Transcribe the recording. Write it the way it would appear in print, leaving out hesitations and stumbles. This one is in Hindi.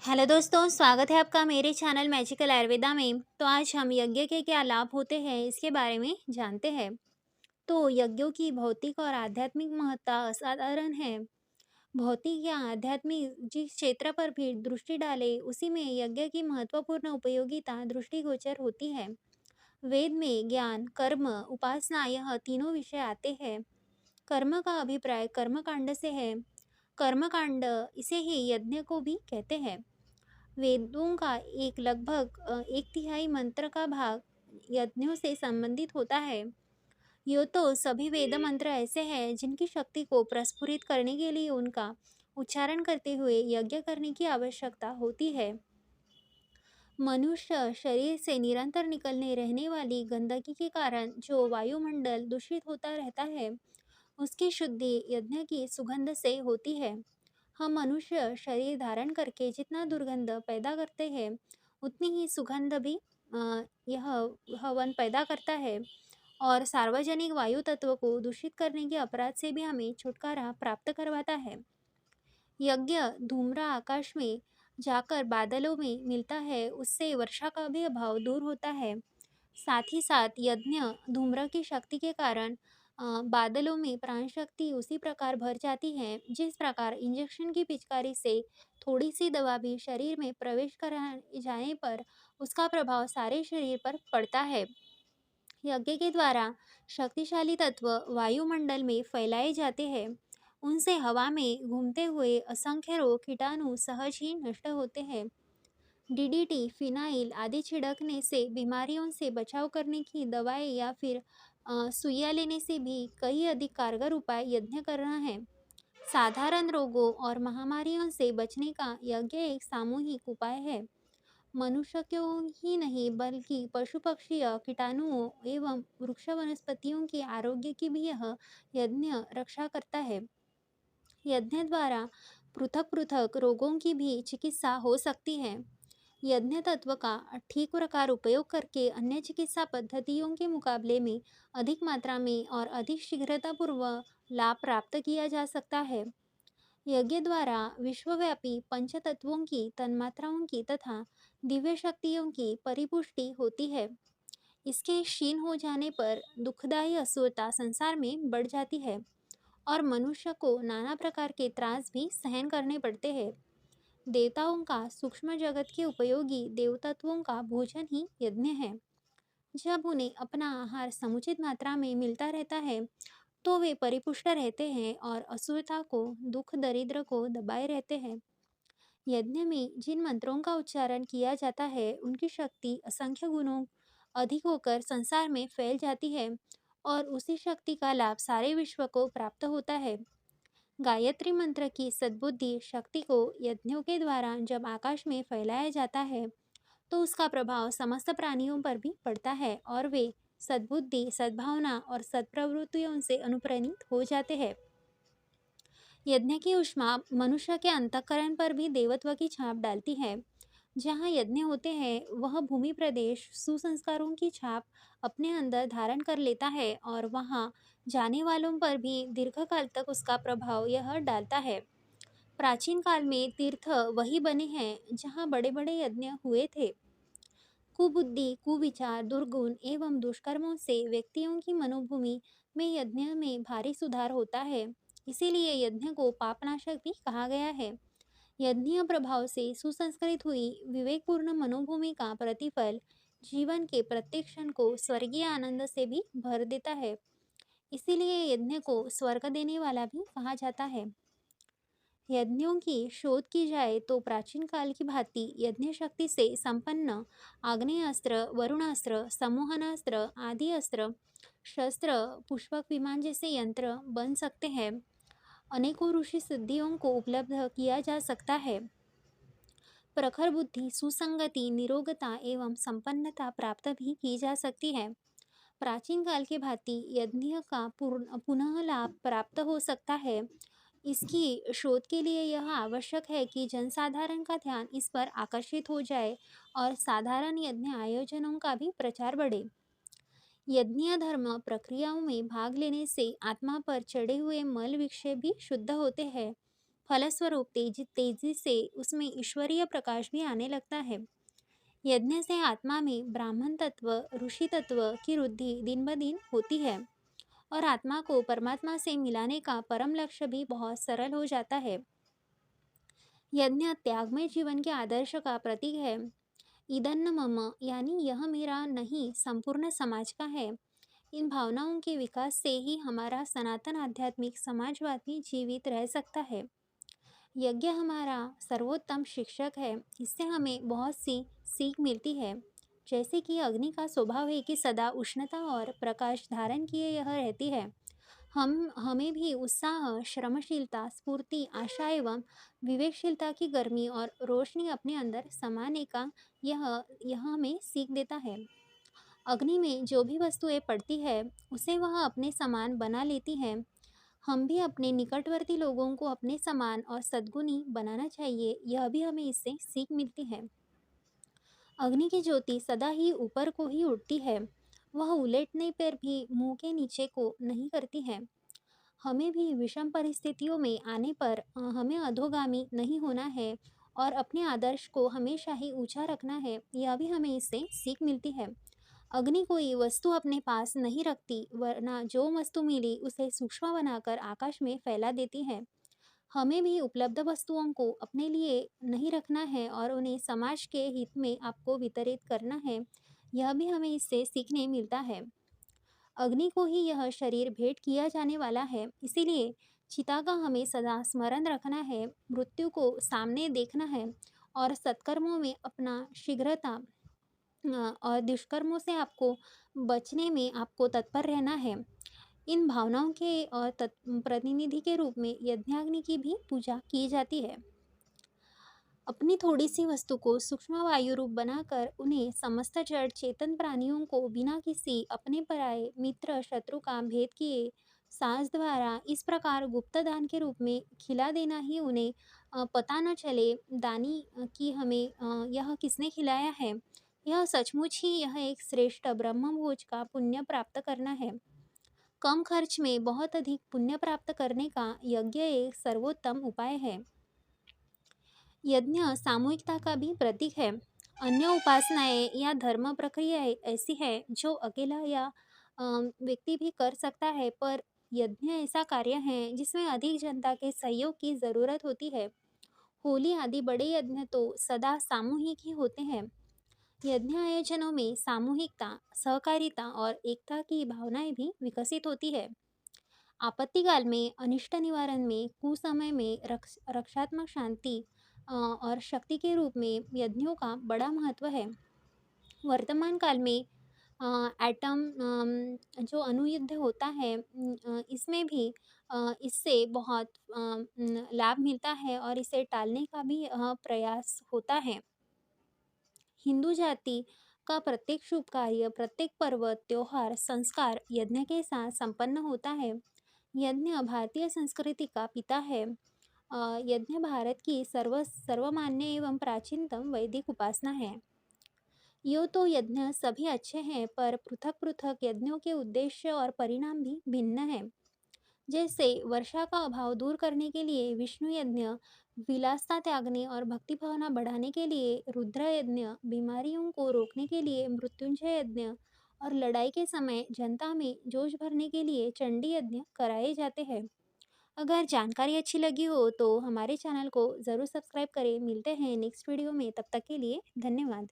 हेलो दोस्तों, स्वागत है आपका मेरे चैनल मैजिकल आयुर्वेदा में। तो आज हम यज्ञ के क्या लाभ होते हैं इसके बारे में जानते हैं। तो यज्ञों की भौतिक और आध्यात्मिक महत्ता असाधारण है। भौतिक या आध्यात्मिक जिस क्षेत्र पर भी दृष्टि डाले उसी में यज्ञ की महत्वपूर्ण उपयोगिता दृष्टिगोचर होती है। वेद में ज्ञान, कर्म, उपासना यह तीनों विषय आते हैं। कर्म का अभिप्राय कर्मकांड से है। कर्मकांड इसे ही यज्ञ को भी कहते हैं। वेदों का एक लगभग एक तिहाई मंत्र का भाग यज्ञों से संबंधित होता है। यो तो सभी वेद मंत्र ऐसे हैं जिनकी शक्ति को प्रस्फुरित करने के लिए उनका उच्चारण करते हुए यज्ञ करने की आवश्यकता होती है। मनुष्य शरीर से निरंतर निकलने रहने वाली गंदगी के कारण जो वायुमंडल दूषित होता रहता है, उसकी शुद्धि यज्ञ की सुगंध से होती है। हम मनुष्य शरीर धारण करके जितना दुर्गंध पैदा करते हैं, उतनी ही सुगंध भी यह हवन पैदा करता है और सार्वजनिक वायु तत्व को दूषित करने के अपराध से भी हमें छुटकारा प्राप्त करवाता है। यज्ञ धूम्र आकाश में जाकर बादलों में मिलता है, उससे वर्षा का भी अभाव दूर होता है। साथ ही साथ यज्ञ धूम्र की शक्ति के कारण बादलों में प्राण शक्ति उसी प्रकार भर जाती है जिस प्रकार इंजेक्शन की पिचकारी से थोड़ी सी दवा भी शरीर में प्रवेश कर जाने पर उसका प्रभाव सारे शरीर पर पड़ता है। यज्ञ के द्वारा शक्तिशाली तत्व वायुमंडल में फैलाए जाते हैं। उनसे हवा में घूमते हुए असंख्य रोग कीटाणु सहज ही नष्ट होते हैं। डीडीटी, फिनाइल आदि छिड़कने से बीमारियों से बचाव करने की दवाएं या फिर सुइयां लेने से भी कई अधिक कारगर उपाय यज्ञ करना है। साधारण रोगों और महामारियों से बचने का यज्ञ एक सामूहिक उपाय है। मनुष्य क्यों ही नहीं बल्कि पशु पक्षी कीटाणुओं एवं वृक्ष वनस्पतियों के आरोग्य की भी यह यज्ञ रक्षा करता है। यज्ञ द्वारा पृथक पृथक रोगों की भी चिकित्सा हो सकती है। यज्ञ तत्व का ठीक प्रकार उपयोग करके अन्य चिकित्सा पद्धतियों के मुकाबले में अधिक मात्रा में और अधिक शीघ्रतापूर्वक लाभ प्राप्त किया जा सकता है। यज्ञ द्वारा विश्वव्यापी पंचतत्वों की तन्मात्राओं की तथा दिव्य शक्तियों की परिपुष्टि होती है। इसके क्षीण हो जाने पर दुखदायी असुरता संसार में बढ़ जाती है और मनुष्य को नाना प्रकार के त्रास भी सहन करने पड़ते हैं। देवताओं का सूक्ष्म जगत के उपयोगी देवतत्वों का भोजन ही यज्ञ है। जब उन्हें अपना आहार समुचित मात्रा में मिलता रहता है, तो वे परिपुष्ट रहते हैं और असुरता को, दुख दरिद्र को दबाए रहते हैं। यज्ञ में जिन मंत्रों का उच्चारण किया जाता है, उनकी शक्ति असंख्य गुणों अधिक होकर संसार में फैल जाती है और उसी शक्ति का लाभ सारे विश्व को प्राप्त होता है। गायत्री मंत्र की सद्बुद्धि शक्ति को यज्ञों के द्वारा जब आकाश में फैलाया जाता है, तो उसका प्रभाव समस्त प्राणियों पर भी पड़ता है और वे सद्बुद्धि, सद्भावना और सत्प्रवृत्तियों से अनुप्राणित हो जाते हैं। यज्ञ की ऊष्मा मनुष्य के अंतःकरण पर भी देवत्व की छाप डालती है। जहाँ यज्ञ होते हैं, वह भूमि प्रदेश सुसंस्कारों की छाप अपने अंदर धारण कर लेता है और वहाँ जाने वालों पर भी दीर्घकाल तक उसका प्रभाव यह डालता है। प्राचीन काल में तीर्थ वही बने हैं जहाँ बड़े बड़े यज्ञ हुए थे। कुबुद्धि, कुविचार, दुर्गुण एवं दुष्कर्मों से व्यक्तियों की मनोभूमि में यज्ञ में भारी सुधार होता है। इसीलिए यज्ञ को पापनाशक भी कहा गया है। यज्ञीय प्रभाव से सुसंस्कृत हुई विवेकपूर्ण मनोभूमि का प्रतिफल जीवन के प्रत्येक क्षण को स्वर्गीय आनंद से भी भर देता है। इसीलिए यज्ञ को स्वर्ग देने वाला भी कहा जाता है। यज्ञों की शोध की जाए तो प्राचीन काल की भांति यज्ञ शक्ति से संपन्न आग्नेयास्त्र, वरुणास्त्र, सम्मोहनास्त्र आदि अस्त्र, शस्त्र, पुष्पक विमान जैसे यंत्र बन सकते हैं। अनेकों ऋषि सिद्धियों को उपलब्ध किया जा सकता है। प्रखर बुद्धि, सुसंगति, निरोगता एवं संपन्नता प्राप्त भी की जा सकती है। प्राचीन काल के भांति यज्ञ का पुनः लाभ प्राप्त हो सकता है। इसकी शोध के लिए यह आवश्यक है कि जनसाधारण का ध्यान इस पर आकर्षित हो जाए और साधारण यज्ञ आयोजनों का भी प्रचार बढ़े। यज्ञीय धर्म प्रक्रियाओं में भाग लेने से आत्मा पर चढ़े हुए मल विक्षेप भी शुद्ध होते हैं। फलस्वरूप तेजी से उसमें ईश्वरीय प्रकाश भी आने लगता है। यज्ञ से आत्मा में ब्राह्मण तत्व, ऋषि तत्व की वृद्धि दिन ब दिन होती है और आत्मा को परमात्मा से मिलाने का परम लक्ष्य भी बहुत सरल हो जाता है। यज्ञ त्यागमय जीवन के आदर्श का प्रतीक है। इदन्न मम यानी यह मेरा नहीं, संपूर्ण समाज का है। इन भावनाओं के विकास से ही हमारा सनातन आध्यात्मिक समाजवाद भी जीवित रह सकता है। यज्ञ हमारा सर्वोत्तम शिक्षक है। इससे हमें बहुत सी सीख मिलती है। जैसे कि अग्नि का स्वभाव है कि सदा उष्णता और प्रकाश धारण किए यह रहती है। हमें भी उत्साह, श्रमशीलता, स्फूर्ति, आशा एवं विवेकशीलता की गर्मी और रोशनी अपने अंदर समाने का यह यह हमें सीख देता है। अग्नि में जो भी वस्तुएं पड़ती है उसे वह अपने समान बना लेती है। हम भी अपने निकटवर्ती लोगों को अपने समान और सद्गुणी बनाना चाहिए, यह भी हमें इससे सीख मिलती है। अग्नि की ज्योति सदा ही ऊपर को ही उठती है, वह उलटने पर भी मुंह के नीचे को नहीं करती है। हमें भी विषम परिस्थितियों में आने पर हमें अधोगामी नहीं होना है और अपने आदर्श को हमेशा ही ऊंचा रखना है, यह भी हमें इससे सीख मिलती है। अग्नि कोई वस्तु अपने पास नहीं रखती, वरना जो वस्तु मिली उसे सूक्ष्म बनाकर आकाश में फैला देती है। हमें भी उपलब्ध वस्तुओं को अपने लिए नहीं रखना है और उन्हें समाज के हित में आपको वितरित करना है, यह भी हमें इससे सीखने मिलता है। अग्नि को ही यह शरीर भेंट किया जाने वाला है, इसीलिए चिता का हमें सदा स्मरण रखना है, मृत्यु को सामने देखना है और सत्कर्मों में अपना शीघ्रता और दुष्कर्मों से आपको बचने में आपको तत्पर रहना है। इन भावनाओं के प्रतिनिधि के रूप में यज्ञाग्नि की भी पूजा की जाती है। अपनी थोड़ी सी वस्तु को सूक्ष्म वायु रूप बनाकर उन्हें समस्त जड़ चेतन प्राणियों को बिना किसी अपने पराये मित्र शत्रु का भेद किए सांस द्वारा इस प्रकार गुप्त दान के रूप में खिला देना ही उन्हें पता न चले दानी कि हमें यह किसने खिलाया है। यह सचमुच ही यह एक श्रेष्ठ ब्रह्म भोज का पुण्य प्राप्त करना है। कम खर्च में बहुत अधिक पुण्य प्राप्त करने का यज्ञ एक सर्वोत्तम उपाय है। यज्ञ सामूहिकता का भी प्रतीक है। अन्य उपासनाएं या धर्म प्रक्रियाएं ऐसी है जो अकेला या व्यक्ति भी कर सकता है, पर यज्ञ ऐसा कार्य है जिसमें अधिक जनता के सहयोग की जरूरत होती है। होली आदि बड़े यज्ञ तो सदा सामूहिक ही होते हैं। यज्ञ आयोजनों में सामूहिकता, सहकारिता और एकता की भावनाएं भी विकसित होती है। आपत्ति काल में, अनिष्ट निवारण में, कुसमय में रक्षात्मक शांति और शक्ति के रूप में यज्ञों का बड़ा महत्व है। वर्तमान काल में एटम जो अणुयुद्ध होता है, इसमें भी इससे बहुत लाभ मिलता है और इसे टालने का भी प्रयास होता है। हिंदू जाति का प्रत्येक शुभ कार्य, प्रत्येक पर्व, त्योहार, संस्कार यज्ञ के साथ संपन्न होता है। यज्ञ भारतीय संस्कृति का पिता है। यज्ञ भारत की सर्वमान्य एवं प्राचीनतम वैदिक उपासना है। यो तो यज्ञ सभी अच्छे हैं, पर पृथक पृथक यज्ञों के उद्देश्य और परिणाम भी भिन्न हैं। जैसे वर्षा का अभाव दूर करने के लिए विष्णु यज्ञ, विलासता त्यागने और भक्ति भावना बढ़ाने के लिए रुद्र यज्ञ, बीमारियों को रोकने के लिए मृत्युंजय यज्ञ और लड़ाई के समय जनता में जोश भरने के लिए चंडी यज्ञ कराए जाते हैं। अगर जानकारी अच्छी लगी हो तो हमारे चैनल को ज़रूर सब्सक्राइब करें। मिलते हैं नेक्स्ट वीडियो में, तब तक के लिए धन्यवाद।